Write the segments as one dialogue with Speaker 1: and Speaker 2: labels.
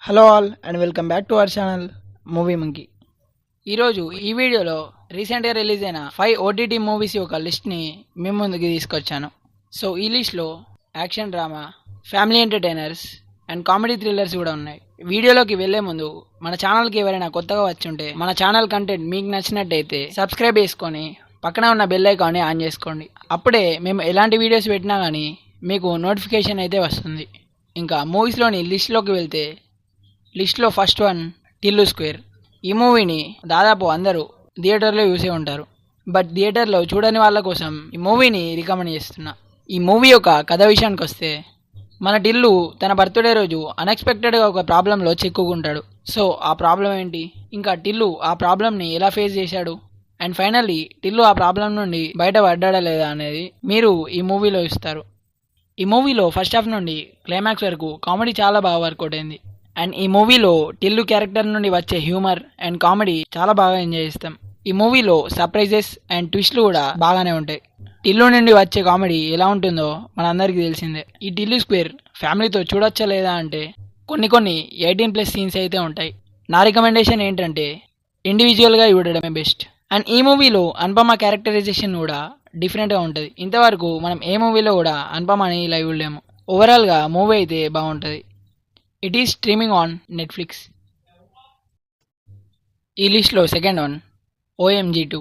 Speaker 1: Hello all and welcome back to our channel movie monkey. ఈరోజు ఈ వీడియోలో రీసెంట్గా రిలీజ్ అయిన 5 ఓటీటీ మూవీస్ యొక్క లిస్ట్ని మీ ముందుకి తీసుకొచ్చాను. సో ఈ లిస్ట్లో action drama, family entertainers and comedy thrillers కూడా ఉన్నాయి. వీడియోలోకి వెళ్లే ముందు మన ఛానల్కి ఎవరైనా కొత్తగా వచ్చుంటే మన ఛానల్ కంటెంట్ మీకు నచ్చినట్టయితే సబ్స్క్రైబ్ చేసుకొని పక్కన ఉన్న బెల్ ఐకాన్ని ఆన్ చేసుకోండి. అప్పుడే మేము ఎలాంటి వీడియోస్ పెట్టినా కానీ మీకు నోటిఫికేషన్ అయితే వస్తుంది. ఇంకా మూవీస్లోని లిస్ట్లోకి వెళ్తే లిస్ట్లో ఫస్ట్ వన్ టిల్లు స్క్వేర్. ఈ మూవీని దాదాపు అందరూ థియేటర్లో చూసే ఉంటారు. బట్ థియేటర్లో చూడని వాళ్ళ కోసం ఈ మూవీని రికమెండ్ చేస్తున్నా. ఈ మూవీ యొక్క కథ విషయానికి వస్తే, మన టిల్లు తన బర్త్డే రోజు అన్ఎక్స్పెక్టెడ్గా ఒక ప్రాబ్లంలో చిక్కుకుంటాడు. సో ఆ ప్రాబ్లం ఏంటి, ఇంకా టిల్లు ఆ ప్రాబ్లంని ఎలా ఫేస్ చేశాడు, అండ్ ఫైనల్లీ టిల్లు ఆ ప్రాబ్లం నుండి బయటపడ్డా లేదా అనేది మీరు ఈ మూవీలో ఇస్తారు. ఈ మూవీలో ఫస్ట్ హాఫ్ నుండి క్లైమాక్స్ వరకు కామెడీ చాలా బాగా వర్కౌట్ అయింది. అండ్ ఈ మూవీలో టిల్లు క్యారెక్టర్ నుండి వచ్చే హ్యూమర్ అండ్ కామెడీ చాలా బాగా ఎంజాయ్ చేస్తాం. ఈ మూవీలో సర్ప్రైజెస్ అండ్ ట్విస్ట్లు కూడా బాగానే ఉంటాయి. టిల్లు నుండి వచ్చే కామెడీ ఎలా ఉంటుందో మనందరికీ తెలిసిందే. ఈ టిల్లు స్క్వేర్ ఫ్యామిలీతో చూడొచ్చా లేదా అంటే కొన్ని 18+ సీన్స్ అయితే ఉంటాయి. నా రికమెండేషన్ ఏంటంటే ఇండివిజువల్గా చూడడమే బెస్ట్. అండ్ ఈ మూవీలో అనుపమ క్యారెక్టరైజేషన్ కూడా డిఫరెంట్గా ఉంటుంది. ఇంతవరకు మనం ఏ మూవీలో కూడా అనుపమని ఇలా చూడలేము. ఓవరాల్గా మూవీ అయితే బాగుంటుంది. It is streaming on Netflix. ఈ లిస్ట్లో సెకండ్ వన్ OMG 2.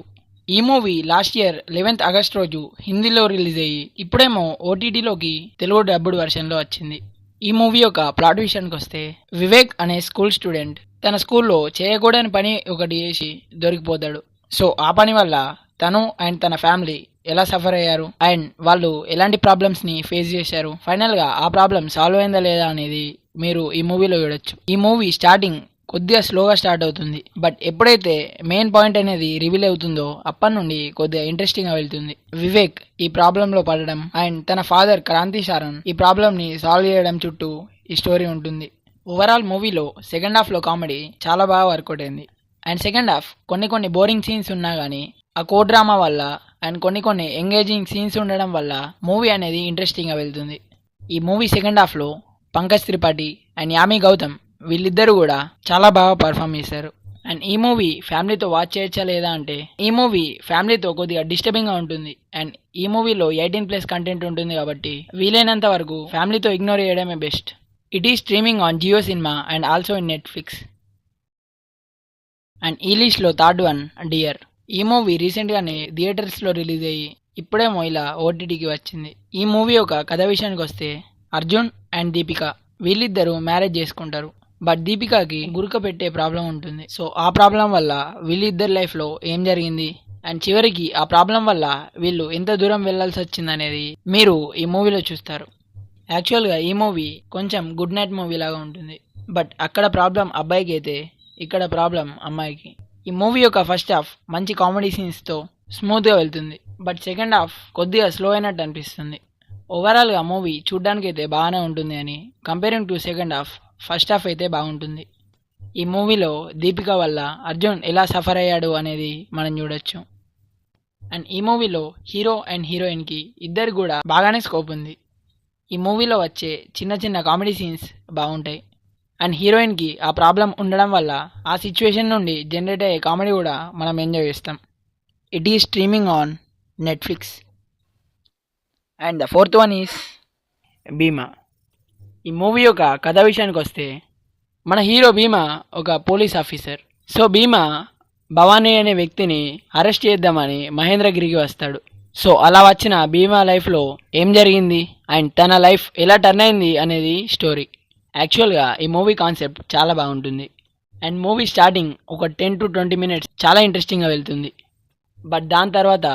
Speaker 1: ఈ movie last year 11th August రోజు హిందీలో రిలీజ్ అయ్యి ఇప్పుడేమో ఓటీటీలోకి తెలుగు డబ్బుడ్ వెర్షన్లో వచ్చింది. ఈ మూవీ యొక్క ప్లాట్ విషయానికి వస్తే, వివేక్ అనే స్కూల్ స్టూడెంట్ తన స్కూల్లో చేయకూడని పని ఒకటి చేసి దొరికిపోతాడు. సో ఆ పని వల్ల తను అండ్ తన ఫ్యామిలీ ఎలా సఫర్ అయ్యారు అండ్ వాళ్ళు ఎలాంటి ప్రాబ్లమ్స్ని ఫేస్ చేశారు, ఫైనల్గా ఆ ప్రాబ్లం సాల్వ్ అయిందా లేదా అనేది మీరు ఈ మూవీలో చూడొచ్చు. ఈ మూవీ స్టార్టింగ్ కొద్దిగా స్లోగా స్టార్ట్ అవుతుంది. బట్ ఎప్పుడైతే మెయిన్ పాయింట్ అనేది రివీల్ అవుతుందో అప్పటి నుండి కొద్దిగా ఇంట్రెస్టింగ్గా వెళ్తుంది. వివేక్ ఈ ప్రాబ్లంలో పడడం అండ్ తన ఫాదర్ క్రాంతి సారన్ ఈ ప్రాబ్లమ్ని సాల్వ్ చేయడం చుట్టూ ఈ స్టోరీ ఉంటుంది. ఓవరాల్ మూవీలో సెకండ్ హాఫ్లో కామెడీ చాలా బాగా వర్కౌట్ అయింది. అండ్ సెకండ్ హాఫ్ కొన్ని బోరింగ్ సీన్స్ ఉన్నా కానీ ఆ కో డ్రామా వల్ల అండ్ కొన్ని ఎంగేజింగ్ సీన్స్ ఉండడం వల్ల మూవీ అనేది ఇంట్రెస్టింగ్గా వెళ్తుంది. ఈ మూవీ సెకండ్ హాఫ్లో పంకజ్ త్రిపాఠి అండ్ యామి గౌతమ్ వీళ్ళిద్దరూ కూడా చాలా బాగా పర్ఫామ్ చేశారు. అండ్ ఈ మూవీ ఫ్యామిలీతో వాచ్ చేయొచ్చా లేదా అంటే ఈ మూవీ ఫ్యామిలీతో కొద్దిగా డిస్టర్బింగ్గా ఉంటుంది. అండ్ ఈ మూవీలో 18+ కంటెంట్ ఉంటుంది కాబట్టి వీలైనంత వరకు ఫ్యామిలీతో ఇగ్నోర్ చేయడమే best. It is streaming on Jio cinema and also in Netflix. And ఈ లిస్ట్లో థర్డ్ వన్ డియర్. ఈ మూవీ రీసెంట్గానే థియేటర్స్లో రిలీజ్ అయ్యి ఇప్పుడేమో ఇలా ఓటీటీకి వచ్చింది. ఈ మూవీ యొక్క కథ విషయానికి వస్తే, అర్జున్ అండ్ దీపిక వీళ్ళిద్దరూ మ్యారేజ్ చేసుకుంటారు. బట్ దీపికకి గురుక పెట్టే ప్రాబ్లం ఉంటుంది. సో ఆ ప్రాబ్లం వల్ల వీళ్ళిద్దరి లైఫ్లో ఏం జరిగింది అండ్ చివరికి ఆ ప్రాబ్లం వల్ల వీళ్ళు ఎంత దూరం వెళ్ళాల్సి వచ్చిందనేది మీరు ఈ మూవీలో చూస్తారు. యాక్చువల్గా ఈ మూవీ కొంచెం గుడ్ నైట్ మూవీ లాగా ఉంటుంది. బట్ అక్కడ ప్రాబ్లం అబ్బాయికి అయితే ఇక్కడ ప్రాబ్లం అమ్మాయికి. ఈ మూవీ యొక్క ఫస్ట్ హాఫ్ మంచి కామెడీ సీన్స్తో స్మూత్గా వెళ్తుంది. బట్ సెకండ్ హాఫ్ కొద్దిగా స్లో అయినట్టు అనిపిస్తుంది. ఓవరాల్గా మూవీ చూడ్డానికి అయితే బాగానే ఉంటుంది అని comparing to second half first half అయితే బాగుంటుంది. ఈ మూవీలో దీపిక వల్ల అర్జున్ ఎలా సఫర్ అయ్యాడు అనేది మనం చూడొచ్చు. అండ్ ఈ మూవీలో హీరో అండ్ హీరోయిన్కి ఇద్దరు కూడా బాగానే స్కోప్ ఉంది. ఈ మూవీలో వచ్చే చిన్న కామెడీ సీన్స్ బాగుంటాయి. అండ్ హీరోయిన్కి ఆ ప్రాబ్లం ఉండడం వల్ల ఆ సిచ్యువేషన్ నుండి జనరేట్ అయ్యే కామెడీ కూడా మనం ఎంజాయ్ చేస్తాం. It is streaming on Netflix. And the fourth one is Bhimaa. ఈ మూవీ యొక్క కథ విషయానికి వస్తే, మన హీరో భీమా ఒక పోలీస్ ఆఫీసర్. సో భీమా భవానీ అనే వ్యక్తిని అరెస్ట్ చేద్దామని మహేంద్రగిరికి వస్తాడు. సో అలా వచ్చిన భీమా లైఫ్లో ఏం జరిగింది అండ్ తన లైఫ్ ఎలా టర్న్ అయింది అనేది స్టోరీ. యాక్చువల్గా ఈ మూవీ కాన్సెప్ట్ చాలా బాగుంటుంది. అండ్ మూవీ స్టార్టింగ్ ఒక 10 to 20 minutes చాలా ఇంట్రెస్టింగ్గా వెళ్తుంది. బట్ దాని తర్వాత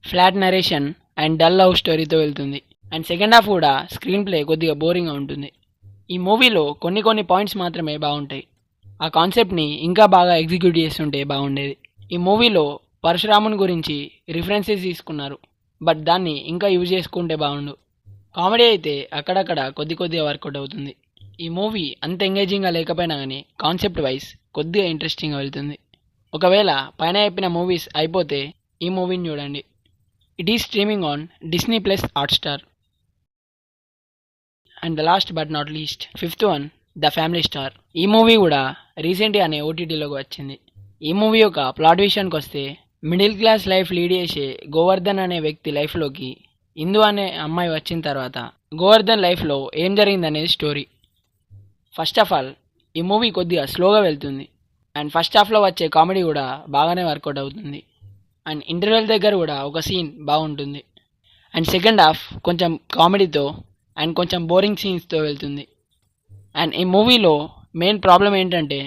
Speaker 1: flat narration and dull love స్టోరీతో వెళ్తుంది. అండ్ సెకండ్ హాఫ్ కూడా స్క్రీన్ ప్లే కొద్దిగా బోరింగ్గా ఉంటుంది. ఈ మూవీలో కొన్ని పాయింట్స్ మాత్రమే బాగుంటాయి. ఆ కాన్సెప్ట్ని ఇంకా బాగా ఎగ్జిక్యూట్ చేస్తుంటే బాగుండేది. ఈ మూవీలో పరశురాముని గురించి రిఫరెన్సెస్ తీసుకున్నారు. బట్ దాన్ని ఇంకా యూజ్ చేసుకుంటే బాగుండు. కామెడీ అయితే అక్కడక్కడ కొద్దిగా వర్కౌట్ అవుతుంది. ఈ మూవీ అంత ఎంగేజింగ్గా లేకపోయినా కానీ కాన్సెప్ట్ వైజ్ కొద్దిగా ఇంట్రెస్టింగ్గా వెళ్తుంది. ఒకవేళ పైన చెప్పిన మూవీస్ అయిపోతే ఈ మూవీని చూడండి. It is streaming on Disney+ Hotstar. And the last but not least fifth one the family star. ఈ మూవీ కూడా రీసెంట్గానే ఓటీటీలోకి వచ్చింది. ఈ మూవీ యొక్క ప్లాట్ విషయానికి వస్తే, మిడిల్ క్లాస్ లైఫ్ లీడ్ చేసే గోవర్ధన్ అనే వ్యక్తి లైఫ్లోకి ఇందు అనే అమ్మాయి వచ్చిన తర్వాత గోవర్ధన్ లైఫ్లో ఏం జరిగిందనేది స్టోరీ. ఫస్ట్ ఆఫ్ ఆల్ ఈ మూవీ కొద్దిగా స్లోగా వెళ్తుంది అండ్ ఫస్ట్ హాఫ్లో వచ్చే కామెడీ కూడా బాగానే వర్కౌట్ అవుతుంది అండ్ ఇంటర్వెల్ దగ్గర కూడా ఒక సీన్ బాగుంటుంది అండ్ సెకండ్ హాఫ్ కొంచెం కామెడీతో అండ్ కొంచెం బోరింగ్ సీన్స్తో వెళ్తుంది. అండ్ ఈ మూవీలో మెయిన్ ప్రాబ్లం ఏంటంటే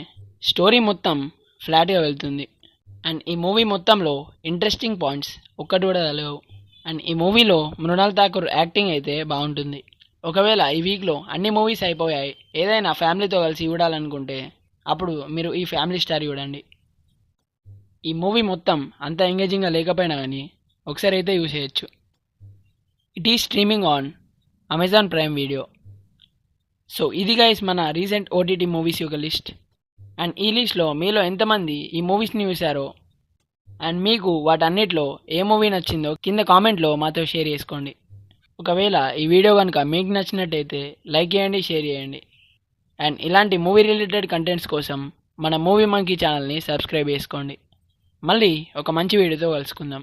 Speaker 1: స్టోరీ మొత్తం ఫ్లాట్గా వెళ్తుంది అండ్ ఈ మూవీ మొత్తంలో ఇంట్రెస్టింగ్ పాయింట్స్ ఒక్కటి కూడా లేవు. అండ్ ఈ మూవీలో మృణాల్ ఠాకూర్ యాక్టింగ్ అయితే బాగుంటుంది. ఒకవేళ ఈ వీక్లో అన్ని మూవీస్ అయిపోయాయి, ఏదైనా ఫ్యామిలీతో కలిసి చూడాలనుకుంటే అప్పుడు మీరు ఈ ఫ్యామిలీ స్టార్ చూడండి. ఈ మూవీ మొత్తం అంత ఎంగేజింగ్గా లేకపోయినా కానీ ఒకసారి అయితే యూజ్ చేయొచ్చు. It is streaming on Amazon prime video. So ఇది గైస్ మన రీసెంట్ ఓటీటీ మూవీస్ యొక్క లిస్ట్. అండ్ ఈ లిస్ట్లో మీలో ఎంతమంది ఈ మూవీస్ని చూసారో అండ్ మీకు వాటన్నిటిలో ఏ మూవీ నచ్చిందో కింద కామెంట్లో మాతో షేర్ చేసుకోండి. ఒకవేళ ఈ వీడియో కనుక మీకు నచ్చినట్టయితే లైక్ చేయండి, షేర్ చేయండి. అండ్ ఇలాంటి మూవీ రిలేటెడ్ కంటెంట్స్ కోసం మన మూవీ మంకీ ఛానల్ని సబ్స్క్రైబ్ చేసుకోండి. మళ్ళీ ఒక మంచి వీడియోతో కలుసుకుందాం.